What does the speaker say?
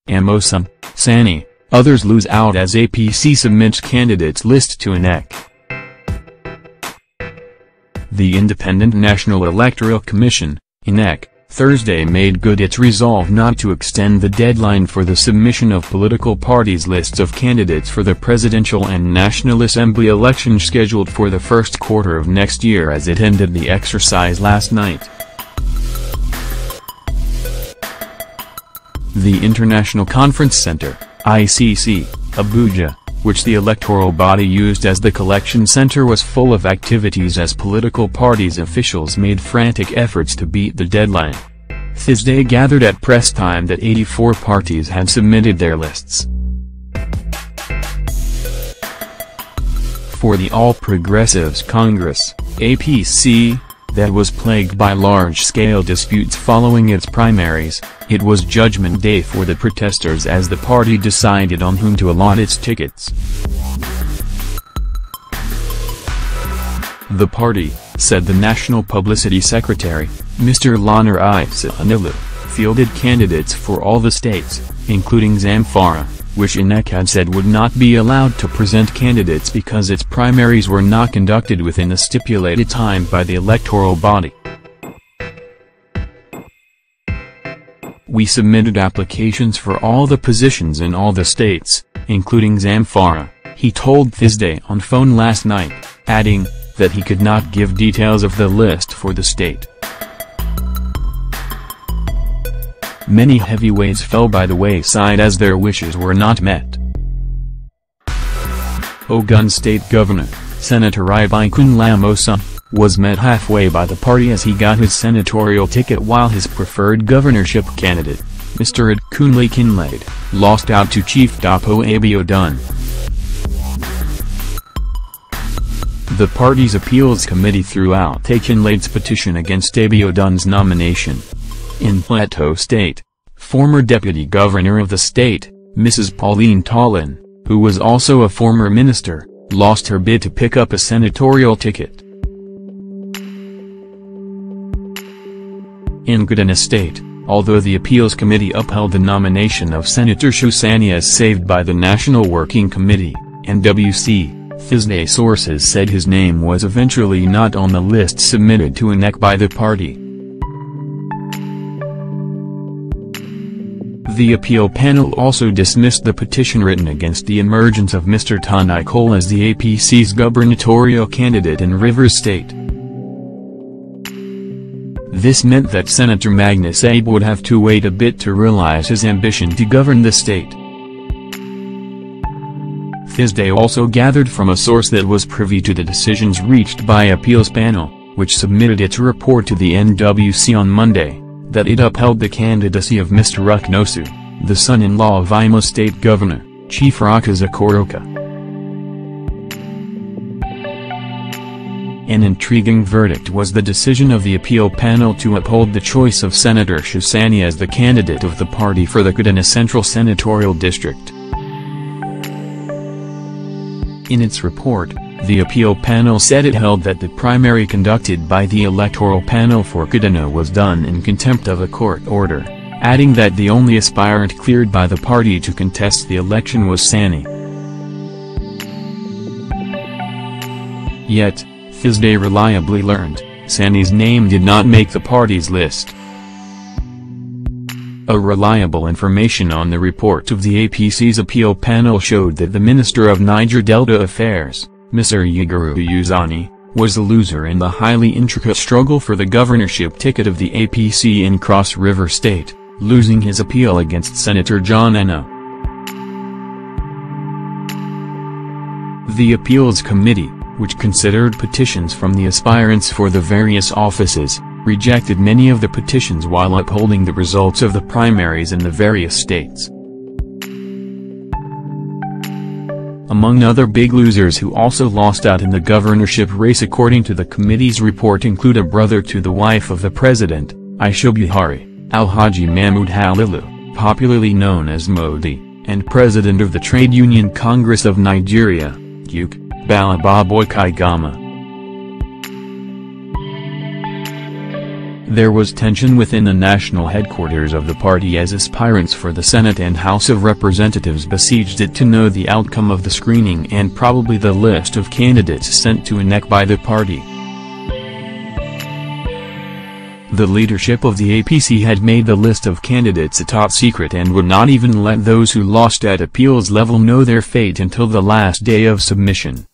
Amosun, Sani. Others lose out as APC submits candidates list to INEC. The Independent National Electoral Commission, INEC, Thursday made good its resolve not to extend the deadline for the submission of political parties' lists of candidates for the presidential and National Assembly elections scheduled for the first quarter of next year as it ended the exercise last night. The International Conference Center, ICC, Abuja, which the electoral body used as the collection center, was full of activities as political parties' officials made frantic efforts to beat the deadline. Thursday gathered at press time that 84 parties had submitted their lists. For the All Progressives Congress, APC, that was plagued by large-scale disputes following its primaries, it was Judgment Day for the protesters as the party decided on whom to allot its tickets. The party, said the National Publicity Secretary, Mr. Laner Akinlade, fielded candidates for all the states, including Zamfara, which INEC had said would not be allowed to present candidates because its primaries were not conducted within the stipulated time by the electoral body. We submitted applications for all the positions in all the states, including Zamfara, he told Thursday on phone last night, adding that he could not give details of the list for the state. Many heavyweights fell by the wayside as their wishes were not met. Ogun State Governor, Senator Ibikunle Amosun, was met halfway by the party as he got his senatorial ticket while his preferred governorship candidate, Mr. Adekunle Akinlade, lost out to Chief Dapo Abiodun. The party's appeals committee threw out Akinlade's petition against Abiodun's nomination. In Plateau State, former deputy governor of the state, Mrs. Pauline Tallon, who was also a former minister, lost her bid to pick up a senatorial ticket. In Ogun State, although the appeals committee upheld the nomination of Senator Sani as saved by the National Working Committee, NWC, Thursday sources said his name was eventually not on the list submitted to INEC by the party. The appeal panel also dismissed the petition written against the emergence of Mr. Sani as the APC's gubernatorial candidate in Rivers State. This meant that Senator Magnus Abe would have to wait a bit to realize his ambition to govern the state. Thursday also gathered from a source that was privy to the decisions reached by appeals panel, which submitted its report to the NWC on Monday, that it upheld the candidacy of Mr. Ruknosu, the son-in-law of Imo State Governor, Chief Zakoroka. An intriguing verdict was the decision of the appeal panel to uphold the choice of Senator Sani as the candidate of the party for the Ogun Central Senatorial District. In its report, the appeal panel said it held that the primary conducted by the electoral panel for Ogun was done in contempt of a court order, adding that the only aspirant cleared by the party to contest the election was Sani. Yet, Thursday reliably learned, Sani's name did not make the party's list. A reliable information on the report of the APC's appeal panel showed that the Minister of Niger Delta Affairs, Mr. Sani, was the loser in the highly intricate struggle for the governorship ticket of the APC in Cross River State, losing his appeal against Senator John Eno. The Appeals Committee, which considered petitions from the aspirants for the various offices, rejected many of the petitions while upholding the results of the primaries in the various states. Among other big losers who also lost out in the governorship race according to the committee's report include a brother to the wife of the president, Aisha Buhari, Alhaji Mahmood Halilu, popularly known as Modi, and president of the Trade Union Congress of Nigeria, Duke Bala Boy Kaigama. There was tension within the national headquarters of the party as aspirants for the Senate and House of Representatives besieged it to know the outcome of the screening and probably the list of candidates sent to INEC by the party. The leadership of the APC had made the list of candidates a top secret and would not even let those who lost at appeals level know their fate until the last day of submission.